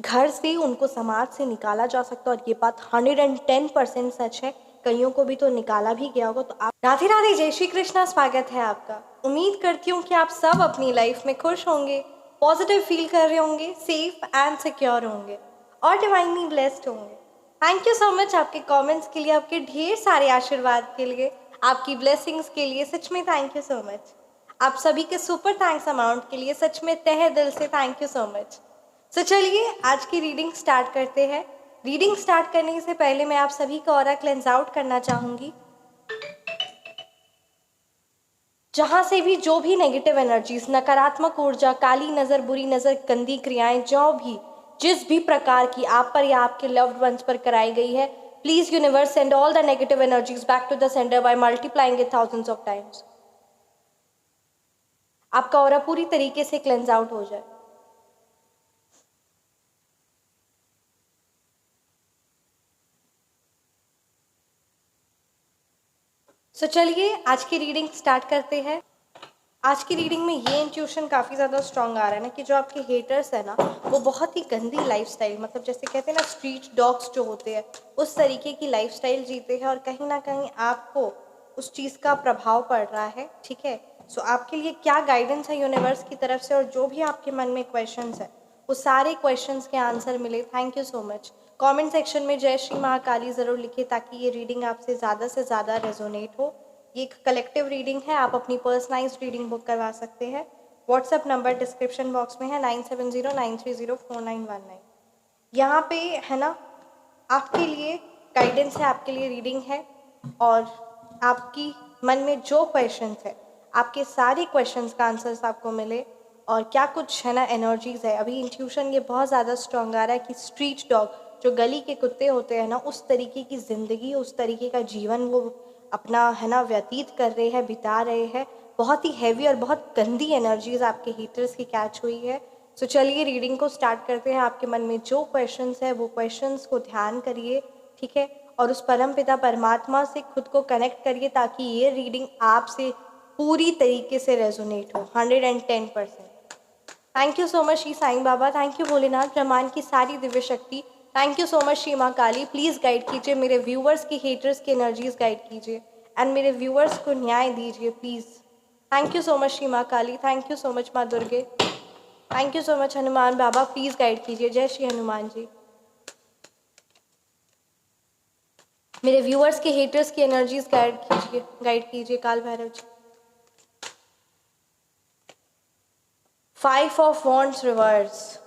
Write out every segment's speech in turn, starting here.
घर से, उनको समाज से निकाला जा सकता है और ये बात 110% सच है। कईयों को भी तो निकाला भी गया होगा। तो आप राधे राधे, जय श्री कृष्णा, स्वागत है आपका। उम्मीद करती हूँ कि आप सब अपनी लाइफ में खुश होंगे, पॉजिटिव फील कर रहे होंगे, सेफ एंड सिक्योर होंगे और डिवाइनली ब्लेस्ड होंगे। थैंक यू सो मच आपके कमेंट्स के लिए, आपके ढेर सारे आशीर्वाद के लिए, आपकी ब्लेसिंग्स के लिए। सच में थैंक यू सो मच। आप सभी के सुपर थैंक्स अमाउंट के लिए सच में तहे दिल से थैंक यू सो मच। तो चलिए आज की रीडिंग स्टार्ट करते हैं। रीडिंग स्टार्ट करने से पहले मैं आप सभी का ऑरा क्लेंस आउट करना चाहूंगी। जहां से भी जो भी नेगेटिव एनर्जीज, नकारात्मक ऊर्जा, काली नज़र, बुरी नज़र, गंदी क्रियाएं, जो भी जिस भी प्रकार की आप पर या आपके लव्ड वंस पर कराई गई है, please universe send all the negative energies back to the centre by multiplying it thousands of times. आपका ऑरा पूरी तरीके से क्लेंस आउट हो जाए। सो चलिए आज की रीडिंग स्टार्ट करते हैं। आज की रीडिंग में ये इंट्यूशन काफ़ी ज़्यादा स्ट्रॉन्ग आ रहा है ना कि जो आपके हेटर्स है ना, वो बहुत ही गंदी लाइफस्टाइल, मतलब जैसे कहते हैं ना स्ट्रीट डॉग्स जो होते हैं, उस तरीके की लाइफस्टाइल जीते हैं और कहीं ना कहीं आपको उस चीज़ का प्रभाव पड़ रहा है। ठीक है, सो आपके लिए क्या गाइडेंस है यूनिवर्स की तरफ से, और जो भी आपके मन में क्वेश्चंस है वो सारे क्वेश्चंस के आंसर मिले। Thank you so much. Comment section में जय श्री महाकाली ज़रूर लिखिए ताकि ये रीडिंग आपसे ज़्यादा से ज़्यादा रेजोनेट हो। ये एक कलेक्टिव रीडिंग है, आप अपनी पर्सनलाइज्ड रीडिंग बुक करवा सकते हैं। व्हाट्सएप नंबर डिस्क्रिप्शन बॉक्स में है 9709304919। यहाँ पे है ना आपके लिए गाइडेंस है, आपके लिए रीडिंग है, और आपकी मन में जो क्वेश्चंस है आपके सारे क्वेश्चंस का आंसर्स आपको मिले। और क्या कुछ है ना एनर्जीज है, अभी इंट्यूशन ये बहुत ज़्यादा स्ट्रॉन्ग आ रहा है कि स्ट्रीट डॉग, जो गली के कुत्ते होते हैं ना, उस तरीके की ज़िंदगी, उस तरीके का जीवन वो अपना है ना व्यतीत कर रहे हैं, बिता रहे हैं। बहुत ही हैवी और बहुत गंदी एनर्जीज आपके हीटर्स की कैच हुई है। सो चलिए रीडिंग को स्टार्ट करते हैं। आपके मन में जो क्वेश्चंस है वो क्वेश्चंस को ध्यान करिए, ठीक है, और उस परम पिता परमात्मा से खुद को कनेक्ट करिए ताकि ये रीडिंग आपसे पूरी तरीके से रेजोनेट हो 110%। Thank you so much Shri Sai Baba, thank you Bholenath, ब्रह्मांड की सारी दिव्य शक्ति, thank you so much Shri माँ काली। प्लीज़ गाइड कीजिए मेरे व्यूवर्स की, हेटर्स की एनर्जीज गाइड कीजिए एंड मेरे व्यूवर्स को न्याय दीजिए please. Thank you so much Shri माँ Kali, thank you so much माँ Durge, thank you so much Hanuman बाबा, प्लीज़ गाइड कीजिए। जय श्री हनुमान जी। मेरे व्यूवर्स के, हेटर्स की एनर्जीज गाइड कीजिए काल Bhairav ji. 5 of Wands reverse,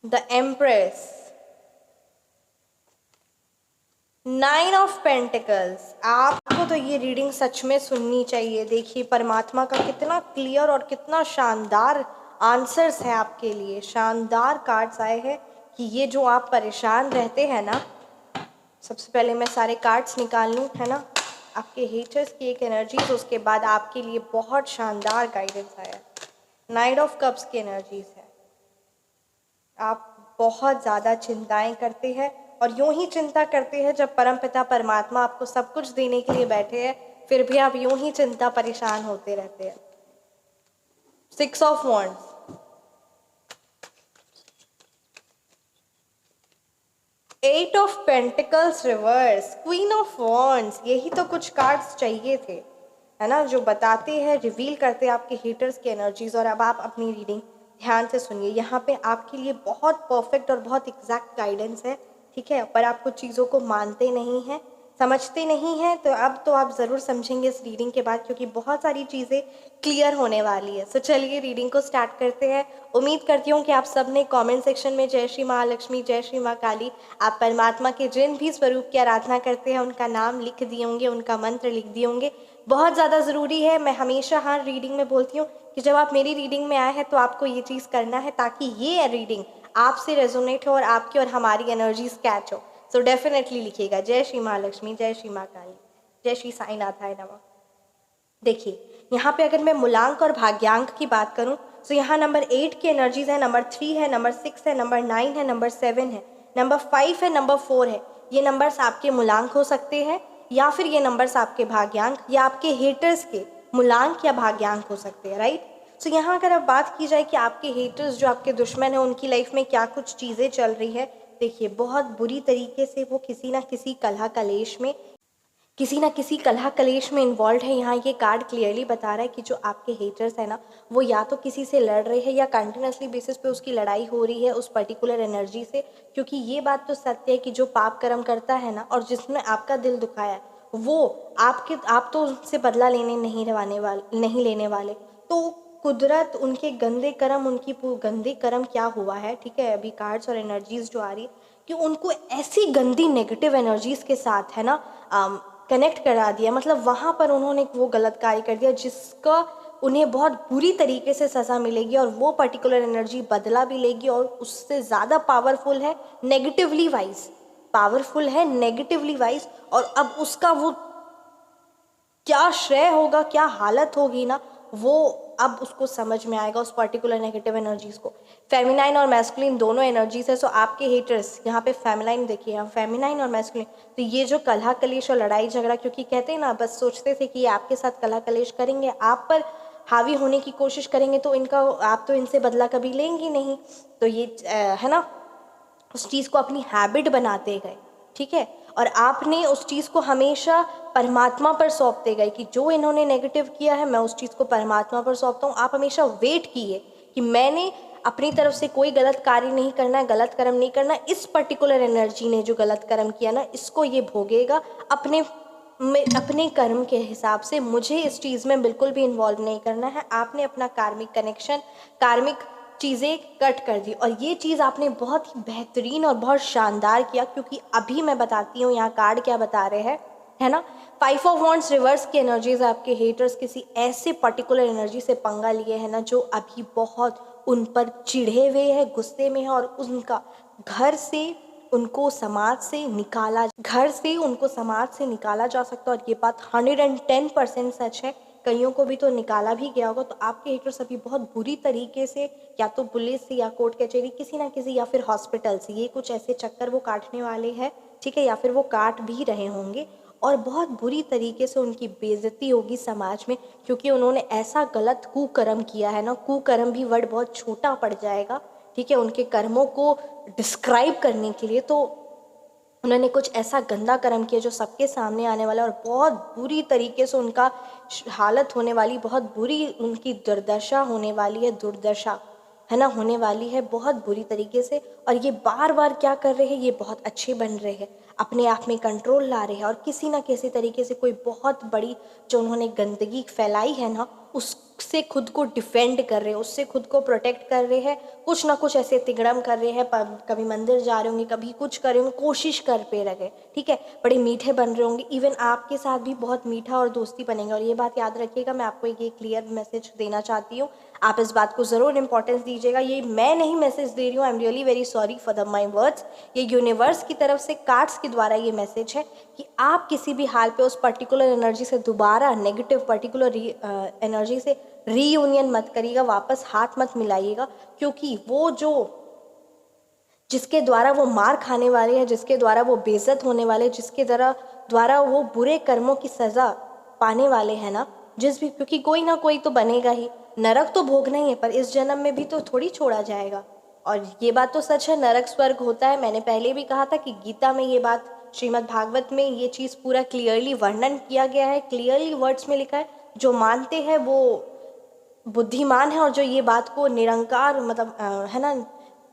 the Empress, 9 of Pentacles। आपको तो ये रीडिंग सच में सुननी चाहिए। देखिए परमात्मा का कितना क्लियर और कितना शानदार आंसर्स है आपके लिए, शानदार कार्ड्स आए हैं कि ये जो आप परेशान रहते हैं ना, सबसे पहले मैं सारे कार्ड्स निकाल लूँ, है ना, आपके हेटर्स की एक एनर्जीज, उसके बाद आपके लिए बहुत शानदार गाइडेंस आया। 9 ऑफ कप्स की एनर्जीज है। आप बहुत ज़्यादा चिंताएं करते हैं और यूं ही चिंता करते हैं जब परमपिता परमात्मा आपको सब कुछ देने के लिए बैठे हैं, फिर भी आप यूं ही चिंता परेशान होते रहते हैं। 6 of wands, 8 of pentacles reverse, queen of wands. यही तो कुछ कार्ड्स चाहिए थे, है ना, जो बताते हैं, रिवील करते हैं आपके हेटर्स की एनर्जीज। और अब आप अपनी रीडिंग ध्यान से सुनिए, यहाँ पे आपके लिए बहुत परफेक्ट और बहुत एग्जैक्ट गाइडेंस है, ठीक है, पर आप कुछ चीज़ों को मानते नहीं हैं, समझते नहीं हैं। तो अब तो आप ज़रूर समझेंगे इस रीडिंग के बाद, क्योंकि बहुत सारी चीज़ें क्लियर होने वाली है। सो चलिए रीडिंग को स्टार्ट करते हैं। उम्मीद करती हूँ कि आप सब ने कमेंट सेक्शन में जय श्री महालक्ष्मी, जय श्री माँ काली, आप परमात्मा के जिन भी स्वरूप की आराधना करते हैं उनका नाम लिख दिए होंगे, उनका मंत्र लिख दिए होंगे। बहुत ज़्यादा ज़रूरी है, मैं हमेशा हर रीडिंग में बोलती हूँ कि जब आप मेरी रीडिंग में आए हैं तो आपको ये चीज़ करना है ताकि ये रीडिंग आपसे रेजोनेट हो और आपकी और हमारी एनर्जीज कैच हो। सो डेफिनेटली लिखिएगा जय श्री महालक्ष्मी, जय श्री माँ काली, जय श्री साईनाथाय नमः। देखिए यहाँ पे अगर मैं मूलांक और भाग्यांक की बात करूँ तो यहाँ नंबर 8 की एनर्जीज है, नंबर 3 है, नंबर 6 है, नंबर 9 है, नंबर 7 है, नंबर 5 है, नंबर 4 है। ये नंबर्स आपके मूलांक हो सकते हैं या फिर ये नंबर्स आपके भाग्यांक या आपके हेटर्स के मूलांक या भाग्यांक हो सकते हैं, राइट। तो यहाँ अगर अब बात की जाए कि आपके हेटर्स जो आपके दुश्मन हैं उनकी लाइफ में क्या कुछ चीज़ें चल रही है, देखिए बहुत बुरी तरीके से वो किसी ना किसी कलह कलेश में इन्वॉल्व है। यहाँ ये कार्ड क्लियरली बता रहा है कि जो आपके हेटर्स है ना, वो या तो किसी से लड़ रहे हैं या कंटिन्यूसली बेसिस पे उसकी लड़ाई हो रही है उस पर्टिकुलर एनर्जी से। क्योंकि ये बात तो सत्य है कि जो पाप कर्म करता है ना और जिसने आपका दिल दुखाया है, वो आप तो उससे बदला नहीं लेने वाले। तो कुदरत उनके गंदे कर्म क्या हुआ है, ठीक है, अभी कार्ड्स और एनर्जीज जो आ रही है कि उनको ऐसी गंदी नेगेटिव एनर्जीज के साथ है ना कनेक्ट करा दिया, मतलब वहाँ पर उन्होंने वो गलत कार्य कर दिया जिसका उन्हें बहुत बुरी तरीके से सज़ा मिलेगी और वो पर्टिकुलर एनर्जी बदला भी लेगी और उससे ज़्यादा पावरफुल है नेगेटिवली वाइज। और अब उसका वो क्या श्रेय होगा, क्या हालत होगी ना, वो अब उसको समझ में आएगा उस पर्टिकुलर नेगेटिव एनर्जीज को। फेमिनाइन और मैस्कुलिन दोनों एनर्जीज है। सो आपके हेटर्स यहाँ पे फेमिनाइन देखिए, यहाँ फेमिनाइन और मैस्कुलिन, तो ये जो कलह कलेश और लड़ाई झगड़ा, क्योंकि कहते हैं ना बस सोचते थे कि ये आपके साथ कलह कलेश करेंगे, आप पर हावी होने की कोशिश करेंगे तो आप तो इनसे बदला कभी लेंगी नहीं। तो ये है ना, उस चीज़ को अपनी हैबिट बनाते गए, ठीक है। और आपने उस चीज़ को हमेशा परमात्मा पर सौंपते गए कि जो इन्होंने नेगेटिव किया है मैं उस चीज़ को परमात्मा पर सौंपता हूँ। आप हमेशा वेट किए कि मैंने अपनी तरफ से कोई गलत कार्य नहीं करना है, गलत कर्म नहीं करना। इस पर्टिकुलर एनर्जी ने जो गलत कर्म किया ना, इसको ये भोगेगा अपने कर्म के हिसाब से। मुझे इस चीज़ में बिल्कुल भी इन्वॉल्व नहीं करना है। आपने अपना कार्मिक चीज़ें कट कर दी और ये चीज़ आपने बहुत ही बेहतरीन और बहुत शानदार किया। क्योंकि अभी मैं बताती हूँ यहाँ कार्ड क्या बता रहे हैं, है ना। 5 ऑफ वॉन्ड्स रिवर्स की एनर्जीज, आपके हेटर्स किसी ऐसे पर्टिकुलर एनर्जी से पंगा लिए है ना जो अभी बहुत उन पर चिढ़े हुए हैं, गुस्से में है और उनका घर से उनको समाज से निकाला जा सकता है। और ये बात 110% सच है। कईयों को भी तो निकाला भी गया होगा। तो आपके हेटर्स अभी बहुत बुरी तरीके से या तो पुलिस से या कोर्ट कचहरी किसी ना किसी या फिर हॉस्पिटल से ये कुछ ऐसे चक्कर वो काटने वाले हैं, ठीक है, या फिर वो काट भी रहे होंगे। और बहुत बुरी तरीके से उनकी बेइज्जती होगी समाज में, क्योंकि उन्होंने ऐसा गलत कुकर्म किया है ना। कुकर्म भी वर्ड बहुत छोटा पड़ जाएगा, ठीक है, उनके कर्मों को डिस्क्राइब करने के लिए। तो उन्होंने कुछ ऐसा गंदा कर्म किया जो सबके सामने आने वाला है और बहुत बुरी तरीके से उनका हालत होने वाली, बहुत बुरी उनकी दुर्दशा होने वाली है बहुत बुरी तरीके से। और ये बार बार क्या कर रहे हैं, ये बहुत अच्छे बन रहे हैं, अपने आप में कंट्रोल ला रहे हैं और किसी ना किसी तरीके से कोई बहुत बड़ी जो उन्होंने गंदगी फैलाई है ना उससे खुद को डिफेंड कर रहे हैं, उससे खुद को प्रोटेक्ट कर रहे हैं। कुछ ना कुछ ऐसे तिगड़म कर रहे हैं, कभी मंदिर जा रहे होंगे, कभी कुछ कर रहे होंगे, कोशिश कर पे रहे, ठीक है, बड़े मीठे बन रहे होंगे। इवन आपके साथ भी बहुत मीठा और दोस्ती बनेंगे। और ये बात याद रखिएगा, मैं आपको एक क्लियर मैसेज देना चाहती हूँ, आप इस बात को ज़रूर इंपॉर्टेंस दीजिएगा। ये मैं नहीं मैसेज दे रही हूँ, I am really very sorry for my words. ये यूनिवर्स की तरफ से कार्ड्स के द्वारा ये मैसेज है कि आप किसी भी हाल पे उस पर्टिकुलर एनर्जी से दोबारा नेगेटिव पर्टिकुलर एनर्जी से रीयूनियन मत करिएगा, वापस हाथ मत मिलाइएगा। क्योंकि वो जिसके द्वारा वो मार खाने वाले हैं, जिसके द्वारा वो बेइज्जत होने वाले, जिसके द्वारा वो बुरे कर्मों की सज़ा पाने वाले हैं ना, क्योंकि कोई ना कोई तो बनेगा ही, नरक तो भोगना ही है, पर इस जन्म में भी तो थोड़ी छोड़ा जाएगा। और ये बात तो सच है, नरक स्वर्ग होता है। मैंने पहले भी कहा था कि गीता में ये बात, श्रीमद् भागवत में ये चीज़ पूरा क्लियरली वर्णन किया गया है, क्लियरली वर्ड्स में लिखा है। जो मानते हैं वो बुद्धिमान है और जो ये बात को निरंकार मतलब है ना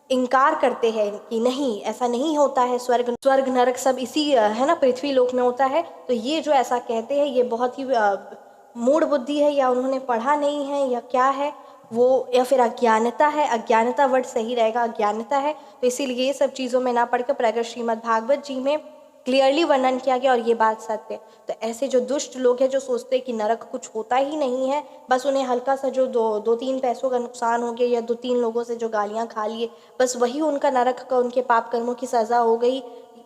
इनकार करते हैं कि नहीं ऐसा नहीं होता है, स्वर्ग नरक सब इसी है ना पृथ्वी लोक में होता है। तो ये जो ऐसा कहते हैं ये बहुत ही मूढ़ बुद्धि है, या उन्होंने पढ़ा नहीं है, या क्या है वो, या फिर अज्ञानता है। अज्ञानता वर्ड सही रहेगा, अज्ञानता है। तो इसीलिए ये सब चीज़ों में ना पढ़कर प्रगट श्रीमद् भागवत जी में क्लियरली वर्णन किया गया और ये बात सत्य है। तो ऐसे जो दुष्ट लोग हैं जो सोचते हैं कि नरक कुछ होता ही नहीं है, बस उन्हें हल्का सा जो दो तीन पैसों का नुकसान हो गया या 2-3 लोगों से जो गालियाँ खा लिए, बस वही उनका नरक का, उनके पाप कर्मों की सज़ा हो गई,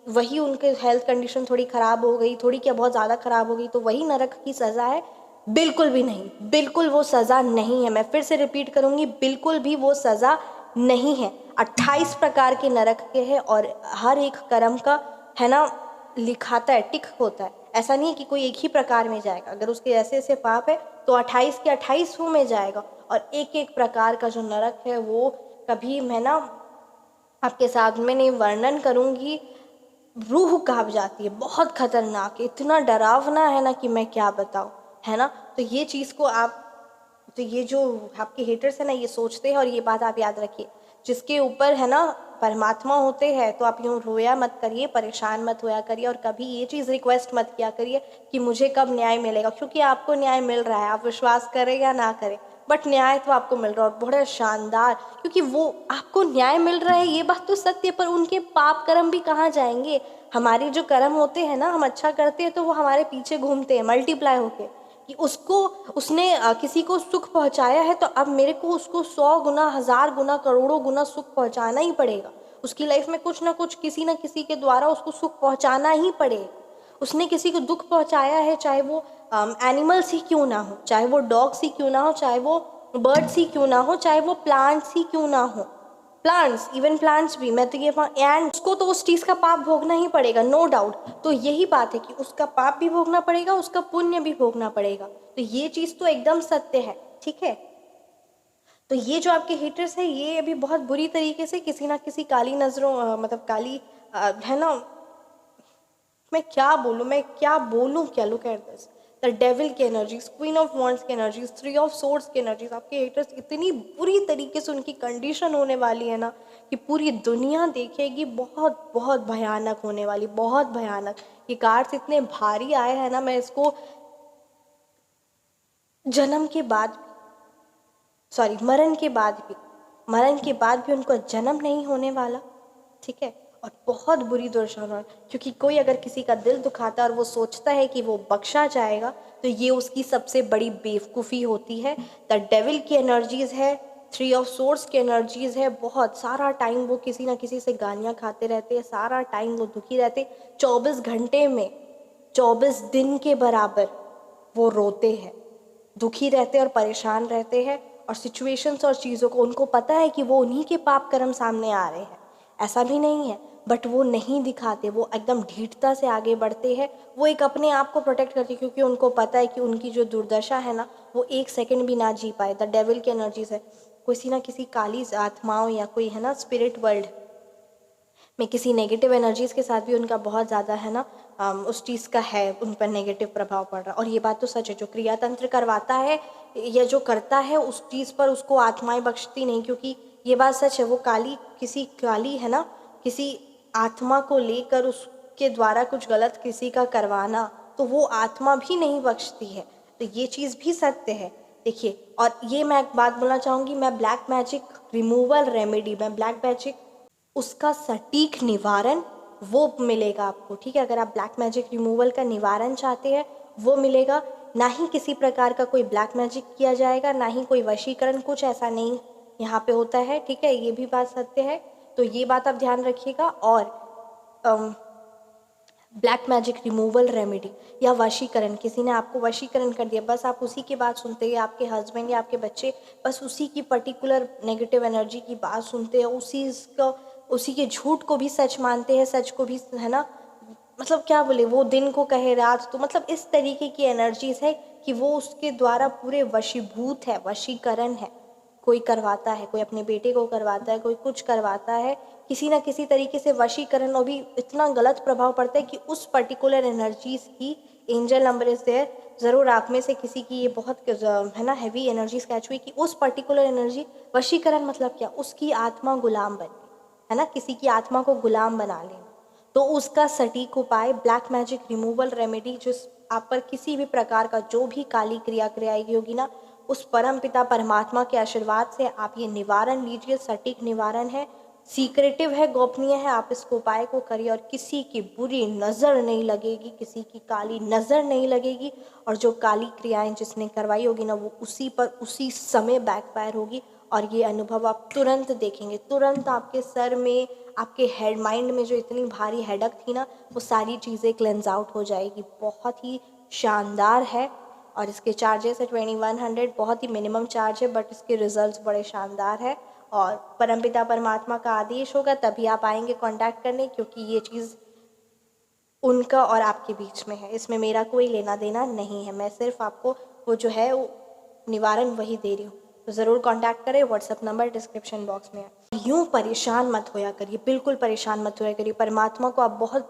वही उनके हेल्थ कंडीशन थोड़ी ख़राब हो गई, थोड़ी क्या बहुत ज़्यादा ख़राब हो गई, तो वही नरक की सज़ा है। बिल्कुल भी नहीं, बिल्कुल वो सज़ा नहीं है। मैं फिर से रिपीट करूँगी, बिल्कुल भी वो सज़ा नहीं है। 28 प्रकार के नरक के हैं और हर एक कर्म का है ना लिखाता है, टिक होता है। ऐसा नहीं है कि कोई एक ही प्रकार में जाएगा। अगर उसके ऐसे ऐसे पाप है तो 28 के 28वें में जाएगा। और एक एक प्रकार का जो नरक है वो कभी मैं ना आपके साथ में नहीं वर्णन करूँगी, रूह काँप जाती है, बहुत खतरनाक है, इतना डरावना है ना कि मैं क्या बताऊँ, है ना। तो ये चीज़ को आप, तो ये जो आपके हेटर्स है ना ये सोचते हैं, और ये बात आप याद रखिए, जिसके ऊपर है ना परमात्मा होते हैं, तो आप यूँ रोया मत करिए, परेशान मत होया करिए, और कभी ये चीज़ रिक्वेस्ट मत किया करिए कि मुझे कब न्याय मिलेगा, क्योंकि आपको न्याय मिल रहा है, आप विश्वास करें या ना करें, बट न्याय तो आपको मिल रहा है, और बड़ा शानदार, क्योंकि वो आपको न्याय मिल रहा है ये बात तो सत्य है, पर उनके पाप कर्म भी कहाँ जाएंगे। हमारे जो कर्म होते हैं ना, हम अच्छा करते हैं तो वो हमारे पीछे घूमते हैं मल्टीप्लाई होके, कि उसको उसने किसी को सुख पहुंचाया है, तो अब मेरे को उसको 100 गुना, 1000 गुना, करोड़ों गुना सुख पहुंचाना ही पड़ेगा। उसकी लाइफ में कुछ ना कुछ, किसी ना किसी के द्वारा उसको सुख पहुंचाना ही पड़ेगा। उसने किसी को दुख पहुंचाया है, चाहे वो एनिमल्स ही क्यों ना हो, चाहे वो डॉग्स ही क्यों ना हो, चाहे वो बर्ड्स ही क्यों ना हो, चाहे वो प्लांट्स ही क्यों ना हो, प्लांट्स, इवन प्लांट्स भी, मैं तो ये एंड उसको तो उस चीज़ का पाप भोगना ही पड़ेगा, नो डाउट। तो यही बात है कि उसका पाप भी भोगना पड़ेगा, उसका पुण्य भी भोगना पड़ेगा, तो ये चीज़ तो एकदम सत्य है, ठीक है। तो ये जो आपके हेटर्स है, ये अभी बहुत बुरी तरीके से किसी ना किसी काली नज़रों मतलब काली है ना, मैं क्या बोलूँ, क्या look at this, the devil की एनर्जीज, क्वीन ऑफ वॉन्ड्स की एनर्जीज, 3 ऑफ सोर्ड्स की एनर्जीज, आपके हेटर्स इतनी बुरी तरीके से उनकी कंडीशन होने वाली है ना कि पूरी दुनिया देखेगी, बहुत बहुत भयानक होने वाली, बहुत भयानक। ये कार्ड्स इतने भारी आए हैं ना, मैं इसको जन्म के बाद, सॉरी मरण के बाद भी उनको जन्म नहीं होने वाला, ठीक है। और बहुत बुरी दुर्दशा, क्योंकि कोई अगर किसी का दिल दुखाता है और वो सोचता है कि वो बख्शा जाएगा, तो ये उसकी सबसे बड़ी बेवकूफ़ी होती है। द डेविल की एनर्जीज़ है, 3 ऑफ सोर्ड्स की एनर्जीज़ है, बहुत सारा टाइम वो किसी ना किसी से गालियाँ खाते रहते हैं, सारा टाइम वो दुखी रहते, 24 घंटे में 24 दिन के बराबर वो रोते हैं, दुखी रहते हैं और परेशान रहते हैं, और सिचुएशंस और चीज़ों को उनको पता है कि वो उन्हीं के पाप कर्म सामने आ रहे हैं, ऐसा भी नहीं है, बट वो नहीं दिखाते, वो एकदम ढीठता से आगे बढ़ते हैं, वो एक अपने आप को प्रोटेक्ट करते हैं, क्योंकि उनको पता है कि उनकी जो दुर्दशा है ना, वो एक सेकंड भी ना जी पाए। द डेविल की एनर्जीज है, किसी ना किसी काली आत्माओं या कोई है ना स्पिरिट वर्ल्ड में किसी नेगेटिव एनर्जीज़ के साथ भी उनका बहुत ज़्यादा है ना उस चीज़ का है, उन पर नेगेटिव प्रभाव पड़ रहा। और ये बात तो सच है, जो क्रिया तंत्र करवाता है या जो करता है उस चीज़ पर उसको आत्माएं बख्शती नहीं, क्योंकि ये बात सच है, वो किसी काली है ना, किसी आत्मा को लेकर उसके द्वारा कुछ गलत किसी का करवाना, तो वो आत्मा भी नहीं बख्शती है, तो ये चीज़ भी सत्य है। देखिए, और ये मैं एक बात बोलना चाहूँगी, मैं ब्लैक मैजिक रिमूवल रेमेडी, मैं ब्लैक मैजिक उसका सटीक निवारण वो मिलेगा आपको, ठीक है। अगर आप ब्लैक मैजिक रिमूवल का निवारण चाहते हैं वो मिलेगा, ना ही किसी प्रकार का कोई ब्लैक मैजिक किया जाएगा, ना ही कोई वशीकरण, कुछ ऐसा नहीं यहाँ पे होता है, ठीक है, ये भी बात सत्य है, तो ये बात आप ध्यान रखिएगा। और ब्लैक मैजिक रिमूवल रेमेडी या वशीकरण, किसी ने आपको वशीकरण कर दिया, बस आप उसी की बात सुनते हैं, आपके हस्बैंड या आपके बच्चे बस उसी की पर्टिकुलर नेगेटिव एनर्जी की बात सुनते हैं, उसी के झूठ को भी सच मानते हैं, सच को भी, है ना, मतलब क्या बोले, वो दिन को कहे रात, तो मतलब इस तरीके की एनर्जीज है कि वो उसके द्वारा पूरे वशीभूत है, वशीकरण है, कोई करवाता है, कोई अपने बेटे को करवाता है, कोई कुछ करवाता है, किसी ना किसी तरीके से वशीकरण, और भी इतना गलत प्रभाव पड़ता है कि उस पर्टिकुलर एनर्जीज की एंजल नंबर इज देयर, ज़रूर आप में से किसी की ये बहुत है ना हैवी एनर्जीज कैच हुई कि उस पर्टिकुलर एनर्जी, वशीकरण मतलब क्या, उसकी आत्मा गुलाम बन गई, है ना, किसी की आत्मा को गुलाम बना लेना, तो उसका सटीक उपाय ब्लैक मैजिक रिमूवल रेमेडी, जो आप पर किसी भी प्रकार का जो भी काली क्रिया कराई होगी ना, उस परम पिता परमात्मा के आशीर्वाद से आप ये निवारण लीजिए, सटीक निवारण है, सीक्रेटिव है, गोपनीय है, आप इसको उपाय को करिए और किसी की बुरी नज़र नहीं लगेगी, किसी की काली नज़र नहीं लगेगी, और जो काली क्रियाएं जिसने करवाई होगी ना, वो उसी पर उसी समय बैकफायर होगी, और ये अनुभव आप तुरंत देखेंगे, तुरंत आपके सर में, आपके हेड माइंड में जो इतनी भारी हेडक थी ना, वो सारी चीज़ें क्लेंस आउट हो जाएगी, बहुत ही शानदार है। और इसके चार्जेस है 2100, बहुत ही मिनिमम चार्ज है, बट इसके रिजल्ट्स बड़े शानदार है, और परमपिता परमात्मा का आदेश होगा तभी आप आएंगे कांटेक्ट करने, क्योंकि ये चीज़ उनका और आपके बीच में है, इसमें मेरा कोई लेना देना नहीं है, मैं सिर्फ आपको वो जो है वो निवारण वही दे रही हूँ। तो ज़रूर कांटेक्ट करें, व्हाट्सएप नंबर डिस्क्रिप्शन बॉक्स में है। यूँ परेशान मत होया करिए, बिल्कुल परेशान मत होया करिए। परमात्मा को आप बहुत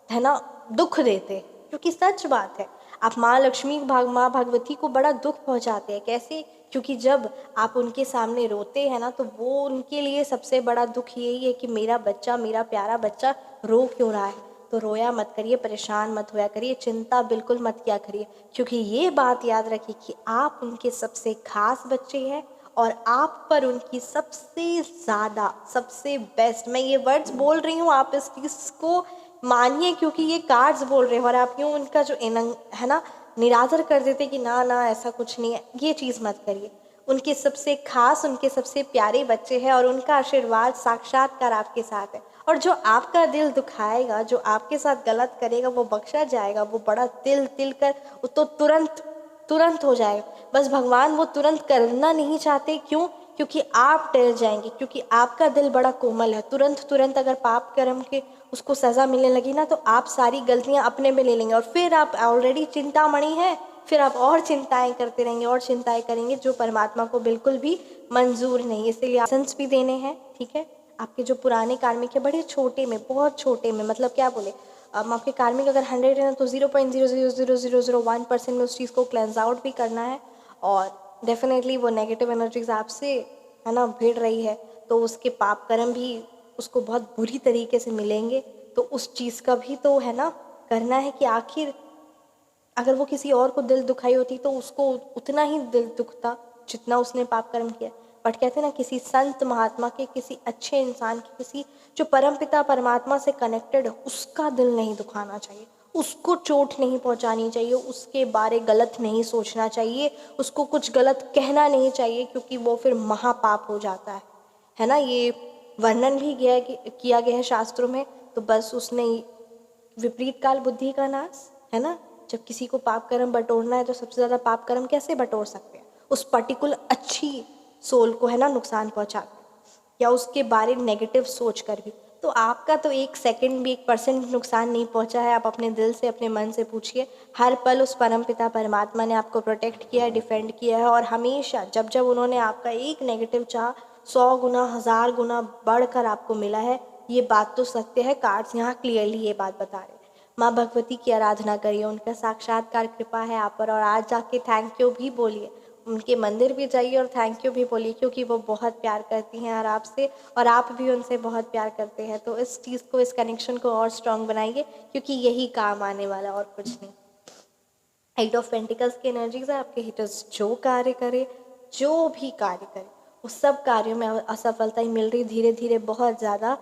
है ना दुख देते, क्योंकि सच बात है, आप माँ लक्ष्मी माँ भगवती को बड़ा दुख पहुँचाते हैं। कैसे? क्योंकि जब आप उनके सामने रोते हैं ना, तो वो उनके लिए सबसे बड़ा दुख यही है कि मेरा बच्चा, मेरा प्यारा बच्चा रो क्यों रहा है। तो रोया मत करिए, परेशान मत होया करिए, चिंता बिल्कुल मत किया करिए, क्योंकि ये बात याद रखिए कि आप उनके सबसे खास बच्चे हैं और आप पर उनकी सबसे ज़्यादा, सबसे बेस्ट, मैं ये वर्ड्स बोल रही हूँ, आप इस चीज़ को मानिए, क्योंकि ये कार्ड्स बोल रहे हैं और आप यूँ उनका जो है ना निरादर कर देते कि ना ना ऐसा कुछ नहीं है, ये चीज़ मत करिए। उनके सबसे खास, उनके सबसे प्यारे बच्चे हैं और उनका आशीर्वाद साक्षात्कार आपके साथ है। और जो आपका दिल दुखाएगा, जो आपके साथ गलत करेगा, वो बख्शा जाएगा। वो बड़ा तिल तिल कर वो तो तुरंत तुरंत हो जाएगा। बस भगवान वो तुरंत करना नहीं चाहते। क्यों? क्योंकि आप डर जाएंगे, क्योंकि आपका दिल बड़ा कोमल है। तुरंत तुरंत अगर पाप कर्म के उसको सज़ा मिलने लगी ना, तो आप सारी गलतियां अपने में ले लेंगे और फिर आप ऑलरेडी चिंतामणि हैं, फिर आप और चिंताएं करते रहेंगे और चिंताएं करेंगे, जो परमात्मा को बिल्कुल भी मंजूर नहीं। इसीलिए सेंस भी देने हैं, ठीक है। आपके जो पुराने कार्मिक है, बड़े छोटे में, बहुत छोटे में, मतलब क्या बोले, आपके कार्मिक अगर 100 है ना, तो 0.0000001% में उस चीज़ को क्लेंस आउट भी करना है। और डेफिनेटली वो नेगेटिव एनर्जीज आपसे है ना भिड़ रही है, तो उसके पाप कर्म भी उसको बहुत बुरी तरीके से मिलेंगे। तो उस चीज़ का भी तो है ना करना है कि आखिर अगर वो किसी और को दिल दुखाई होती तो उसको उतना ही दिल दुखता जितना उसने पाप कर्म किया। बट कहते हैं ना, किसी संत महात्मा के, किसी अच्छे इंसान के, किसी जो परमपिता परमात्मा से कनेक्टेड है, उसका दिल नहीं दुखाना चाहिए, उसको चोट नहीं पहुंचानी चाहिए, उसके बारे गलत नहीं सोचना चाहिए, उसको कुछ गलत कहना नहीं चाहिए, क्योंकि वो फिर महापाप हो जाता है ना। ये वर्णन भी किया गया है शास्त्रों में। तो बस उसने विपरीत काल बुद्धि का नाश, है ना। जब किसी को पाप कर्म बटोरना है, तो सबसे ज़्यादा पाप कर्म कैसे बटोर सकते हैं? उस पर्टिकुलर अच्छी सोल को है ना नुकसान पहुंचा या उसके बारे में नेगेटिव सोच कर भी। तो आपका तो 1 सेकंड भी 1% नुकसान नहीं पहुंचा है। आप अपने दिल से, अपने मन से पूछिए, हर पल उस परम पिता परमात्मा ने आपको प्रोटेक्ट किया है, डिफेंड किया है। और हमेशा जब जब उन्होंने आपका एक नेगेटिव चाह 100 गुना, 1000 गुना बढ़कर आपको मिला है। ये बात तो सत्य है, कार्ड्स यहाँ क्लियरली ये बात बता रहे हैं। माँ भगवती की आराधना करिए, उनका साक्षात्कार कृपा है आप पर। और आज जाके थैंक यू भी बोलिए, उनके मंदिर भी जाइए और थैंक यू भी बोलिए, क्योंकि वो बहुत प्यार करती हैं और आपसे, और आप भी उनसे बहुत प्यार करते हैं। तो इस चीज़ को, इस कनेक्शन को और स्ट्रॉन्ग बनाइए, क्योंकि यही काम आने वाला और कुछ नहीं। 8 ऑफ पेंटिकल्स की एनर्जीज है। आपके हिटर्स जो कार्य करे, जो भी कार्य करे, उस सब कार्यों में असफलता ही मिल रही धीरे धीरे, बहुत ज़्यादा,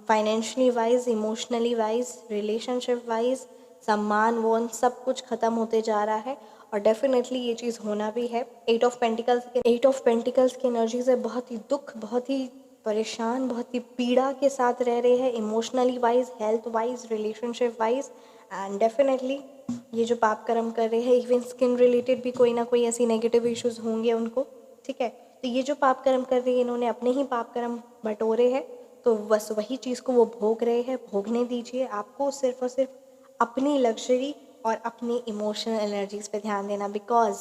financially wise, emotionally wise, relationship wise, सम्मान वोन सब कुछ ख़त्म होते जा रहा है। और डेफिनेटली ये चीज़ होना भी है। 8 ऑफ पेंटिकल्स की एनर्जीज है। बहुत ही दुख, बहुत ही परेशान, बहुत ही पीड़ा के साथ रह रहे हैं, emotionally wise, health wise, relationship wise. And definitely ये जो पाप कर्म कर रहे हैं, इवन स्किन रिलेटेड भी कोई ना कोई ऐसी नेगेटिव इश्यूज होंगे उनको, ठीक है। तो ये जो पाप कर्म कर रहे हैं, इन्होंने अपने ही पाप कर्म बटोरे हैं, तो बस वही चीज़ को वो भोग रहे हैं, भोगने दीजिए। आपको सिर्फ और सिर्फ अपनी लग्जरी और अपनी इमोशनल एनर्जीज पे ध्यान देना, बिकॉज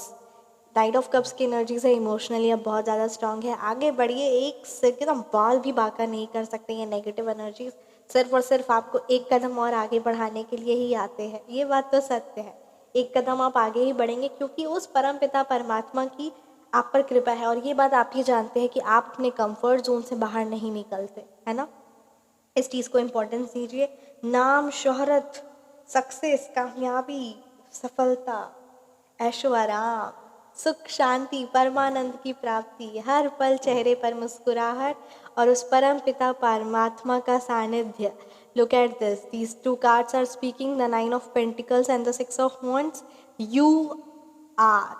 नाइट ऑफ कप्स की एनर्जीज है, इमोशनली अब बहुत ज़्यादा स्ट्रांग है। आगे बढ़िए, एक सिर ना बाल भी बांका नहीं कर सकते ये नेगेटिव एनर्जीज। सिर्फ और सिर्फ आपको एक कदम और आगे बढ़ाने के लिए ही आते हैं, ये बात तो सत्य है। एक कदम आप आगे ही बढ़ेंगे, क्योंकि उस परम पिता परमात्मा की आप पर कृपा है। और ये बात आप ही जानते हैं कि आप अपने कंफर्ट जोन से बाहर नहीं निकलते, है ना। इस चीज़ को इम्पोर्टेंस दीजिए। नाम, शोहरत, सक्सेस, कामयाबी, सफलता, ऐशो आराम, सुख, शांति, परमानंद की प्राप्ति, हर पल चेहरे पर मुस्कुराहट और उस परम पिता परमात्मा का सानिध्य। Look at this, these 2 cards are speaking, the 9 of Pentacles and the 6 of Wands. You are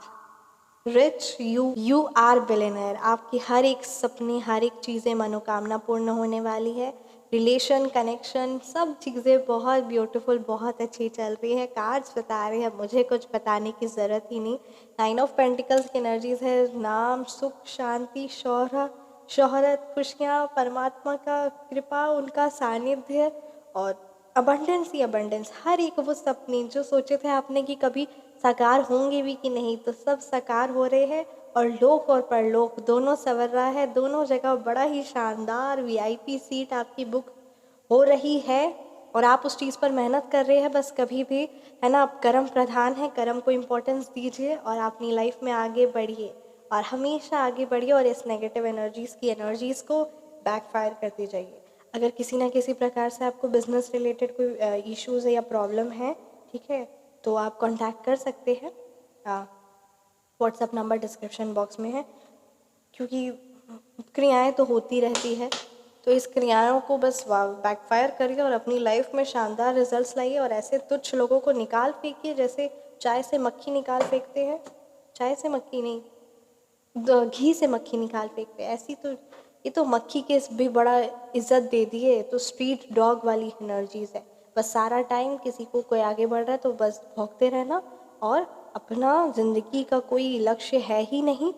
rich, you are billionaire. आपकी हर एक सपने, हर एक चीज़ें, मनोकामना पूर्ण होने वाली है। रिलेशन, कनेक्शन, सब चीज़ें बहुत ब्यूटीफुल, बहुत अच्छी चल रही है। कार्ड्स बता रहे हैं, मुझे कुछ बताने की ज़रूरत ही नहीं। 9 ऑफ पेंटिकल्स की एनर्जीज है। नाम, सुख, शांति, शोहरत, खुशियाँ, परमात्मा का कृपा, उनका सानिध्य और अबंडेंस ही अबंडेंस। हर एक वो सपने जो सोचे थे आपने कि कभी साकार होंगे भी कि नहीं, तो सब साकार हो रहे हैं और लोक और परलोक दोनों संवर रहा है। दोनों जगह बड़ा ही शानदार वीआईपी सीट आपकी बुक हो रही है और आप उस चीज़ पर मेहनत कर रहे हैं। बस कभी भी, है ना, आप कर्म प्रधान हैं, कर्म को इम्पोर्टेंस दीजिए और अपनी लाइफ में आगे बढ़िए और हमेशा आगे बढ़िए और इस नेगेटिव एनर्जीज़ को बैकफायर करती जाइए। अगर किसी ना किसी प्रकार से आपको बिजनेस रिलेटेड कोई इश्यूज़ है या प्रॉब्लम है, ठीक है, तो आप कांटेक्ट कर सकते हैं। व्हाट्सएप नंबर डिस्क्रिप्शन बॉक्स में है। क्योंकि क्रियाएं तो होती रहती है, तो इस क्रियाओं को बस बैकफायर करिए और अपनी लाइफ में शानदार रिजल्ट्स लाइए और ऐसे तुच्छ लोगों को निकाल फेंकिए जैसे चाय से मक्खी निकाल फेंकते हैं। चाय से मक्खी नहीं, घी से मक्खी निकाल फेंकते हैं। ऐसी तो ये तो मक्खी के भी बड़ा इज्जत दे दिए, तो स्ट्रीट डॉग वाली एनर्जीज है। बस सारा टाइम किसी को कोई आगे बढ़ रहा है तो बस भौंकते रहना और अपना ज़िंदगी का कोई लक्ष्य है ही नहीं।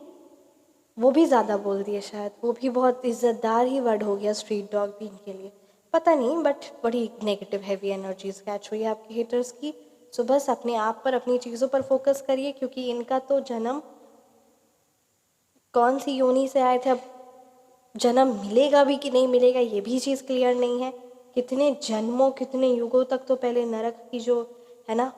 वो भी ज़्यादा बोल दिए शायद, वो भी बहुत इज्जतदार ही वर्ड हो गया स्ट्रीट डॉग भी इनके लिए, पता नहीं, बट बड़ी नेगेटिव हैवी एनर्जीज कैच हुई है आपके हेटर्स की। सो बस अपने आप पर, अपनी चीज़ों पर फोकस करिए, क्योंकि इनका तो जन्म कौन सी योनि से आए थे, अब जन्म मिलेगा भी कि नहीं मिलेगा ये भी चीज़ क्लियर नहीं है। कितने जन्मों, कितने युगों तक तो पहले नरक की जो है ना,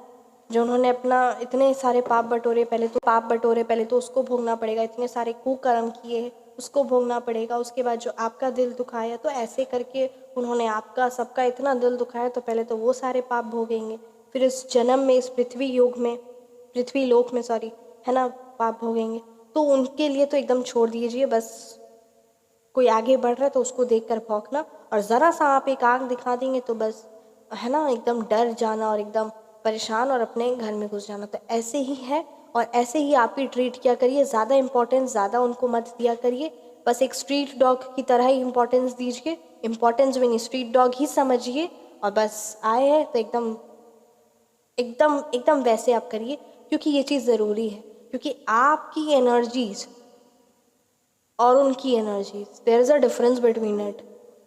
जो उन्होंने अपना इतने सारे पाप बटोरे, पहले तो उसको भोगना पड़ेगा। इतने सारे कुकर्म किए उसको भोगना पड़ेगा। उसके बाद जो आपका दिल दुखाया, तो ऐसे करके उन्होंने आपका सबका इतना दिल दुखाया, तो पहले तो वो सारे पाप भोगेंगे, फिर इस जन्म में, इस पृथ्वी लोक में सॉरी, है ना, पाप भोगेंगे। तो उनके लिए तो एकदम छोड़ दीजिए। बस कोई आगे बढ़ रहा है तो उसको देखकर भौंकना, और ज़रा सा आप एक आँख दिखा देंगे तो बस, है ना, एकदम डर जाना और एकदम परेशान और अपने घर में घुस जाना। तो ऐसे ही है और ऐसे ही आप भी ट्रीट किया करिए। ज़्यादा इम्पोर्टेंस ज़्यादा उनको मत दिया करिए। बस एक स्ट्रीट डॉग की तरह ही इम्पोर्टेंस दीजिए। इम्पोर्टेंस भी नहीं, स्ट्रीट डॉग ही समझिए। और बस आए हैं तो एकदम एकदम एकदम वैसे आप करिए, क्योंकि ये चीज़ ज़रूरी है। क्योंकि आपकी एनर्जीज और उनकी energies, there is a difference between it,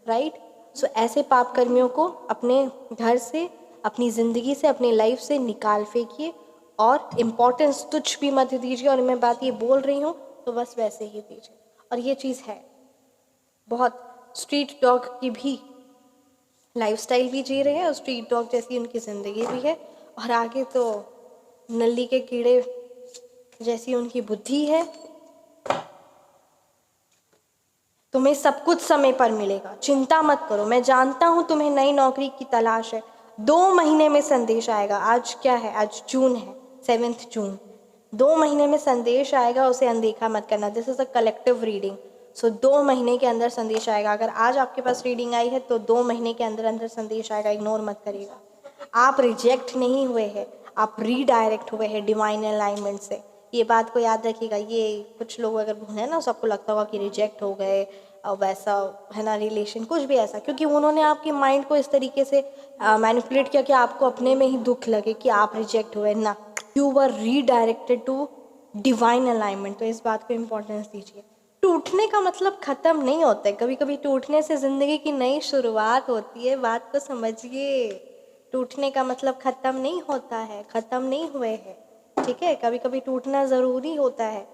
right. So ऐसे पाप कर्मियों को अपने घर से, अपनी ज़िंदगी से, अपनी लाइफ से निकाल फेंकिए और इम्पोर्टेंस तुच्छ भी मत दीजिए। और मैं बात ये बोल रही हूँ तो बस वैसे ही दीजिए। और ये चीज़ है, बहुत स्ट्रीट डॉग की भी लाइफस्टाइल भी जी रहे हैं और स्ट्रीट डॉग जैसी उनकी ज़िंदगी भी है, और आगे तो नली के कीड़े जैसी उनकी बुद्धि है। तुम्हें सब कुछ समय पर मिलेगा, चिंता मत करो। मैं जानता हूँ तुम्हें नई नौकरी की तलाश है, 2 महीने में संदेश आएगा। आज क्या है, आज जून है, 7 जून। 2 महीने में संदेश आएगा, उसे अनदेखा मत करना। This is a collective reading. So 2 महीने के अंदर संदेश आएगा। अगर आज आपके पास रीडिंग आई है तो 2 महीने के अंदर अंदर संदेश आएगा, इग्नोर मत करिएगा। आप रिजेक्ट नहीं हुए हैं, आप रीडायरेक्ट हुए हैं डिवाइन अलाइनमेंट से। ये बात को याद रखिएगा। ये कुछ लोग अगर हैं ना, सबको लगता होगा कि रिजेक्ट हो गए, वैसा, है ना, रिलेशन कुछ भी ऐसा, क्योंकि उन्होंने आपके माइंड को इस तरीके से मैनिपुलेट किया कि आपको अपने में ही दुख लगे कि आप रिजेक्ट हुए ना। You were redirected to divine alignment. तो इस बात को इम्पोर्टेंस दीजिए। टूटने का मतलब ख़त्म नहीं होता है, कभी कभी टूटने से ज़िंदगी की नई शुरुआत होती है। बात को समझिए। टूटने का मतलब ख़त्म नहीं होता है, ख़त्म नहीं हुए हैं, ठीक है। कभी कभी टूटना ज़रूरी होता है।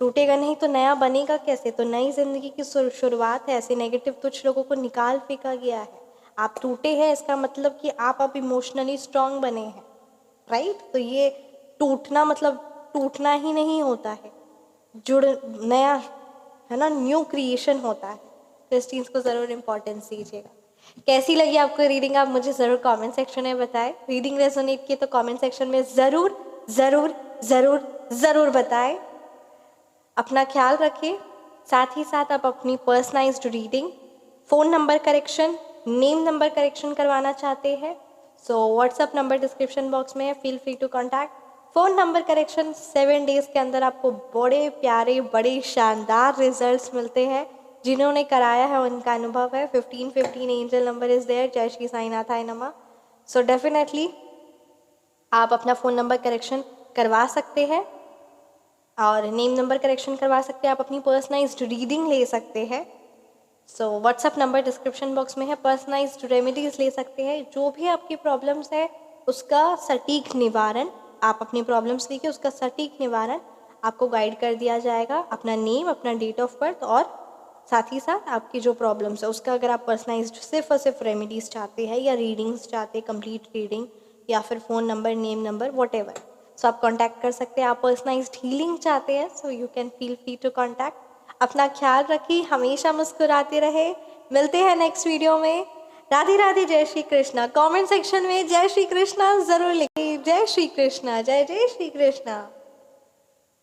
टूटेगा नहीं तो नया बनेगा कैसे। तो नई ज़िंदगी की शुरुआत है। ऐसे नेगेटिव कुछ लोगों को निकाल फेंका गया है। आप टूटे हैं, इसका मतलब कि आप अब इमोशनली स्ट्रांग बने हैं, राइट। तो ये टूटना मतलब टूटना ही नहीं होता है, जुड़ नया, है ना, न्यू क्रिएशन होता है। तो इस चीज़ को ज़रूर इम्पोर्टेंस दीजिएगा। कैसी लगी आपको रीडिंग, आप मुझे ज़रूर कमेंट सेक्शन में बताएं। रीडिंग रेजोनेट की तो कमेंट सेक्शन में ज़रूर ज़रूर ज़रूर ज़रूर बताएं। अपना ख्याल रखें। साथ ही साथ आप अपनी personalised reading, phone number correction, name number correction करवाना चाहते हैं, so WhatsApp number description box में है, feel free to contact. Phone number correction 7 days के अंदर आपको बड़े प्यारे, बड़े शानदार रिजल्ट्स मिलते हैं। जिन्होंने कराया है उनका अनुभव है। 1515 एंजल नंबर इज़ देयर। जय श्री साईनाथाय नमः। सो डेफिनेटली आप अपना फ़ोन नंबर करेक्शन करवा सकते हैं और नेम नंबर करेक्शन करवा सकते हैं। आप अपनी पर्सनलाइज्ड रीडिंग ले सकते हैं। So WhatsApp number description box में है। पर्सनलाइज्ड रेमेडीज़ ले सकते हैं। जो भी आपकी प्रॉब्लम्स है उसका सटीक निवारण आप अपनी प्रॉब्लम्स लिखिए, उसका सटीक निवारण आपको गाइड कर दिया जाएगा। अपना नेम, अपना डेट ऑफ बर्थ और साथ ही साथ आपकी जो प्रॉब्लम्स है उसका अगर आप पर्सनलाइज्ड सिर्फ और सिर्फ रेमेडीज़ चाहते हैं या रीडिंग्स चाहते हैं, कंप्लीट रीडिंग या फिर phone number, name number, whatever, so आप कांटेक्ट कर सकते हैं। आप पर्सनलाइज्ड हीलिंग चाहते हैं so you can feel free to contact. अपना ख्याल रखिए, हमेशा मुस्कुराते रहे। मिलते हैं नेक्स्ट वीडियो में। राधे राधे, जय श्री कृष्णा। कमेंट सेक्शन में जय श्री कृष्णा ज़रूर लिखिए। जय श्री कृष्णा, जय जय श्री कृष्णा।